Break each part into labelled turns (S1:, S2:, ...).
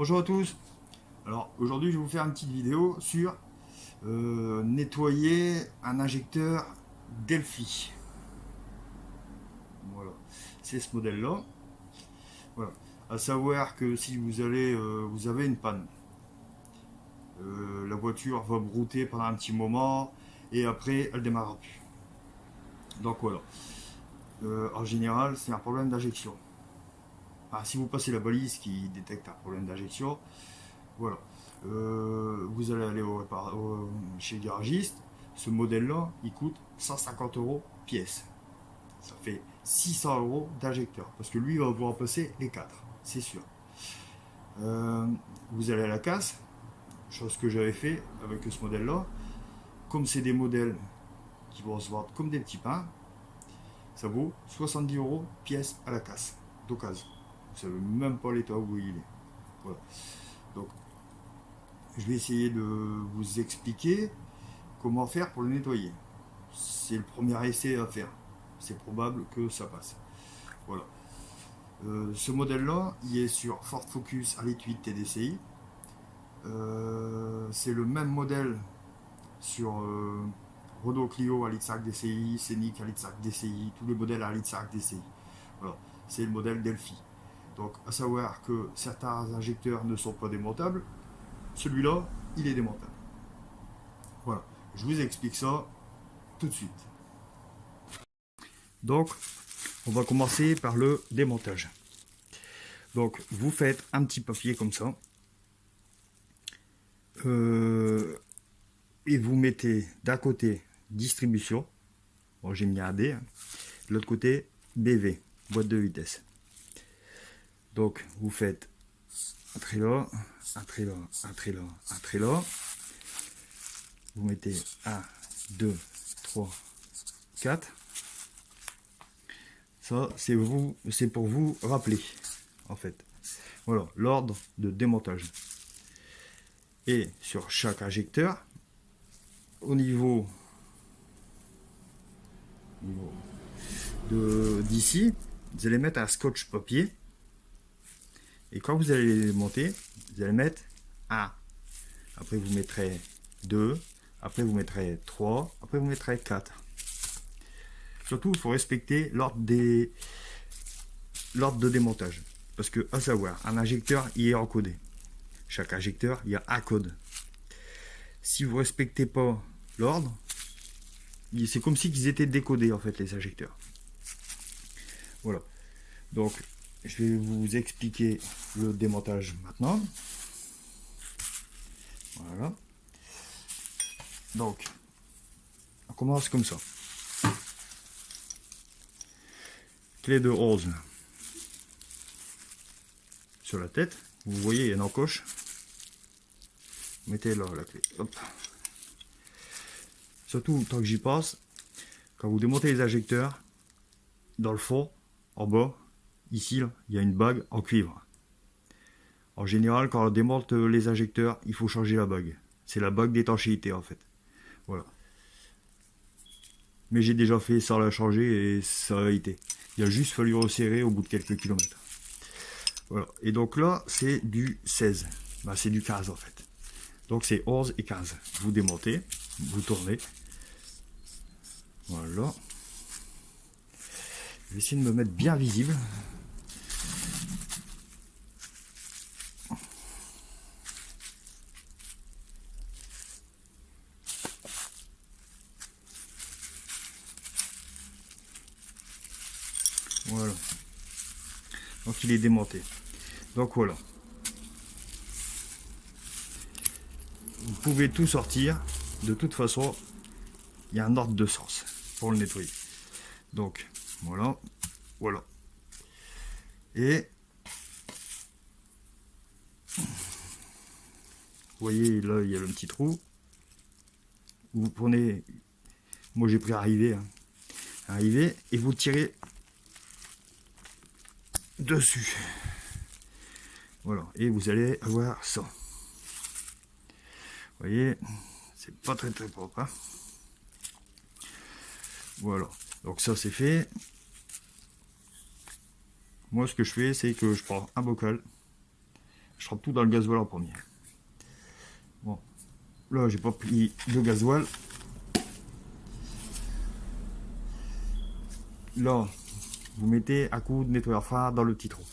S1: Bonjour à tous. Alors aujourd'hui je vais vous faire une petite vidéo sur nettoyer un injecteur Delphi. Voilà, c'est ce modèle là. Voilà. À savoir que si vous avez une panne, la voiture va brouter pendant un petit moment et après elle démarrera plus. Donc voilà. En général c'est un problème d'injection. Enfin, si vous passez la balise qui détecte un problème d'injection, voilà. Vous allez aller chez le garagiste. Ce modèle-là, il coûte 150 euros pièce. Ça fait 600 euros d'injecteur. Parce que lui, il va vous remplacer les 4, c'est sûr. Euh, vous allez à la casse, chose que j'avais fait avec ce modèle-là. Comme c'est des modèles qui vont se vendre comme des petits pains, ça vaut 70 euros pièce à la casse, d'occasion. Vous savez même pas l'état où il est. Voilà. Donc, je vais essayer de vous expliquer comment faire pour le nettoyer. C'est le premier essai à faire. C'est probable que ça passe. Voilà. Ce modèle-là, il est sur Ford Focus Elite 8 TDCi. C'est le même modèle sur Renault Clio Elite 5 DCI, Scénic Elite 5 DCI, tous les modèles Elite 5 DCI. Voilà. C'est le modèle Delphi. Donc, à savoir que certains injecteurs ne sont pas démontables. Celui-là, il est démontable. Voilà. Je vous explique ça tout de suite. Donc, on va commencer par le démontage. Donc, vous faites un petit papier comme ça. Et vous mettez d'un côté distribution. Bon, j'ai mis un D. De l'autre côté, BV, boîte de vitesse. Donc, vous faites un trait là, un trait là, un trait là, un trait là. Vous mettez 1, 2, 3, 4. Ça, c'est pour vous rappeler, en fait. Voilà, l'ordre de démontage. Et sur chaque injecteur, au niveau d'ici, vous allez mettre un scotch papier. Et quand vous allez les monter, vous allez mettre 1. Après, vous mettrez 2. Après, vous mettrez 3. Après, vous mettrez 4. Surtout, il faut respecter l'ordre de démontage. Parce que, à savoir, un injecteur, il est encodé. Chaque injecteur, il y a un code. Si vous ne respectez pas l'ordre, c'est comme si ils étaient décodés, en fait, les injecteurs. Voilà. Donc, je vais vous expliquer le démontage maintenant. Voilà. Donc, on commence comme ça. Clé de 11 sur la tête. Vous voyez, il y a une encoche. Mettez là la clé. Hop. Surtout, tant que j'y passe, quand vous démontez les injecteurs, dans le fond, en bas, ici, là, il y a une bague en cuivre. En général, quand on démonte les injecteurs, il faut changer la bague. C'est la bague d'étanchéité, en fait. Voilà. Mais j'ai déjà fait sans la changer et ça a été. Il a juste fallu resserrer au bout de quelques kilomètres. Voilà. Et donc là, c'est du 16. Ben, c'est du 15 en fait. Donc c'est 11 et 15. Vous démontez, vous tournez. Voilà. Je vais essayer de me mettre bien visible. Voilà. Donc il est démonté. Donc voilà. Vous pouvez tout sortir. De toute façon, il y a un ordre de sens pour le nettoyer. Donc voilà. Voilà. Et vous voyez là, il y a le petit trou. Vous prenez, moi j'ai pris arrivé, hein. Arrivé, et vous tirez dessus. Voilà, et vous allez avoir ça. Vous voyez, c'est pas très propre, hein. Voilà, donc ça c'est fait. Moi ce que je fais, c'est que je prends un bocal, Je trempe tout dans le gasoil en premier. Bon, là j'ai pas pris de gasoil. Là, vous mettez un coup de nettoyeur phare dans le petit trou.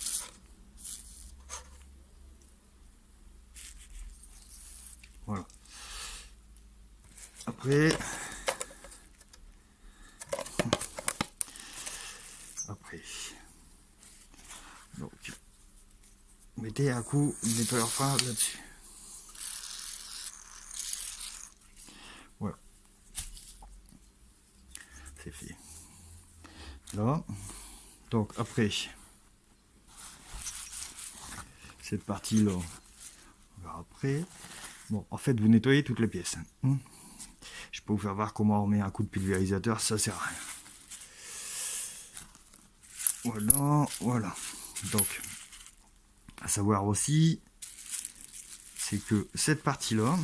S1: Voilà. Après, donc, mettez un coup de nettoyeur phare là-dessus. Voilà. C'est fait. Là, donc après, cette partie-là, on verra après. Bon, en fait, vous nettoyez toutes les pièces. Je peux vous faire voir comment on met un coup de pulvérisateur, ça sert à rien. Voilà, voilà. Donc, à savoir aussi, c'est que cette partie-là,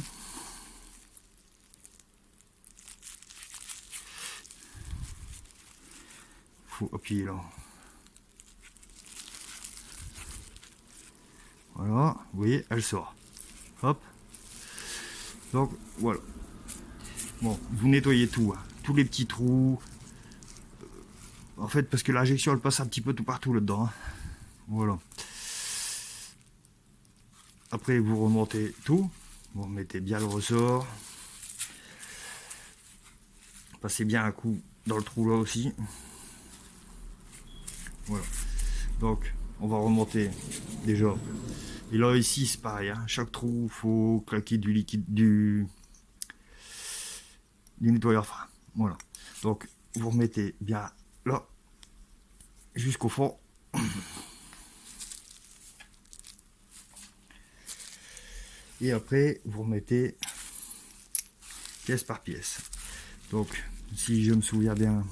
S1: faut appuyer là. Voilà, vous voyez, elle sort. Hop. Donc, voilà. Bon, vous nettoyez tout, hein. Tous les petits trous. En fait, parce que l'injection, elle passe un petit peu tout partout là-dedans. Hein. Voilà. Après, vous remontez tout. Vous remettez bien le ressort. Passez bien un coup dans le trou là aussi. Voilà. Donc, on va remonter déjà. Et là, ici, c'est pareil. Hein. Chaque trou, il faut claquer du liquide, du nettoyeur frein. Voilà. Donc, vous remettez bien là, jusqu'au fond. Et après, vous remettez pièce par pièce. Donc, si je me souviens bien,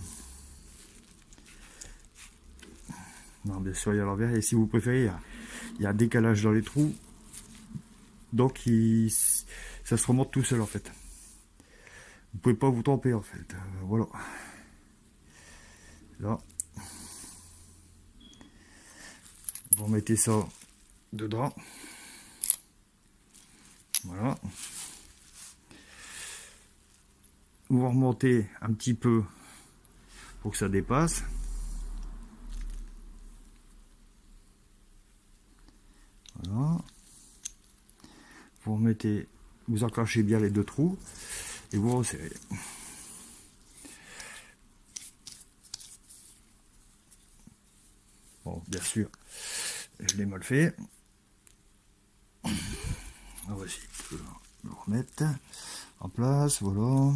S1: non, bien sûr, il y a l'envers. Et si vous préférez, il y a un décalage dans les trous. Donc, ça se remonte tout seul, en fait. Vous pouvez pas vous tromper, en fait. Voilà. Là. Vous remettez ça dedans. Voilà. Vous remontez un petit peu pour que ça dépasse. Voilà. Vous remettez, vous enclenchez bien les deux trous et vous resserrez. Bon, bien sûr, je l'ai mal fait. On va essayer de le remettre en place. Voilà.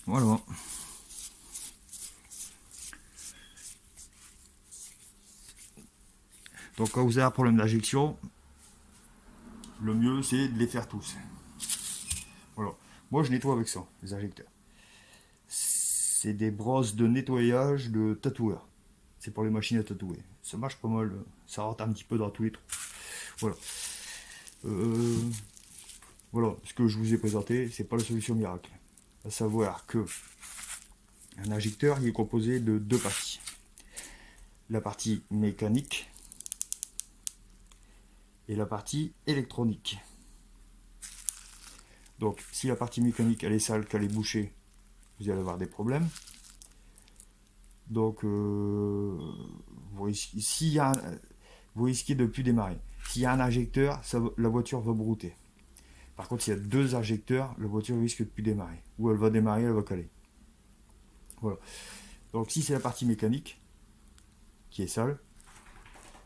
S1: Voilà. Donc quand vous avez un problème d'injection, le mieux c'est de les faire tous. Voilà. Moi je nettoie avec ça, les injecteurs. C'est des brosses de nettoyage de tatoueur. C'est pour les machines à tatouer. Ça marche pas mal. Ça rentre un petit peu dans tous les trous. Voilà. Voilà. Ce que je vous ai présenté, c'est pas la solution miracle. À savoir que un injecteur il est composé de deux parties. La partie mécanique et la partie électronique. Donc si la partie mécanique elle est sale, qu'elle est bouchée, vous allez avoir des problèmes. Donc vous risquez de ne plus démarrer. S'il y a un injecteur, la voiture va brouter. Par contre, s'il y a deux injecteurs, la voiture risque de ne plus démarrer. Ou elle va démarrer, elle va caler. Voilà. Donc si c'est la partie mécanique qui est sale,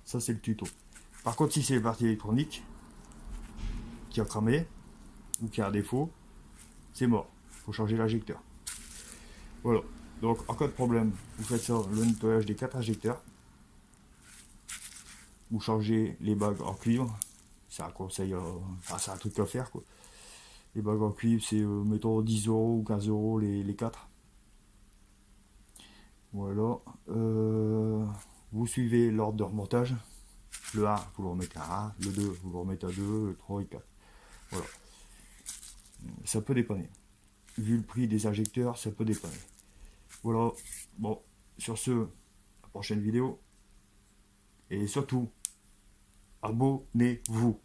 S1: ça c'est le tuto. Par contre, si c'est la partie électronique qui a cramé ou qui a un défaut, c'est mort. Il faut changer l'injecteur. Voilà. Donc en cas de problème, vous faites ça, le nettoyage des 4 injecteurs. Vous changez les bagues en cuivre. C'est un conseil, enfin, c'est un truc à faire quoi. Les bagues en cuivre, c'est mettons 10 € ou 15 € les 4. Voilà. Vous suivez l'ordre de remontage. Le 1, vous le remettez à 1. Le 2, vous le remettez à 2. Le 3 et 4. Voilà. Ça peut dépanner. Vu le prix des injecteurs, ça peut dépanner. Voilà. Bon, sur ce, la prochaine vidéo. Et surtout, abonnez-vous.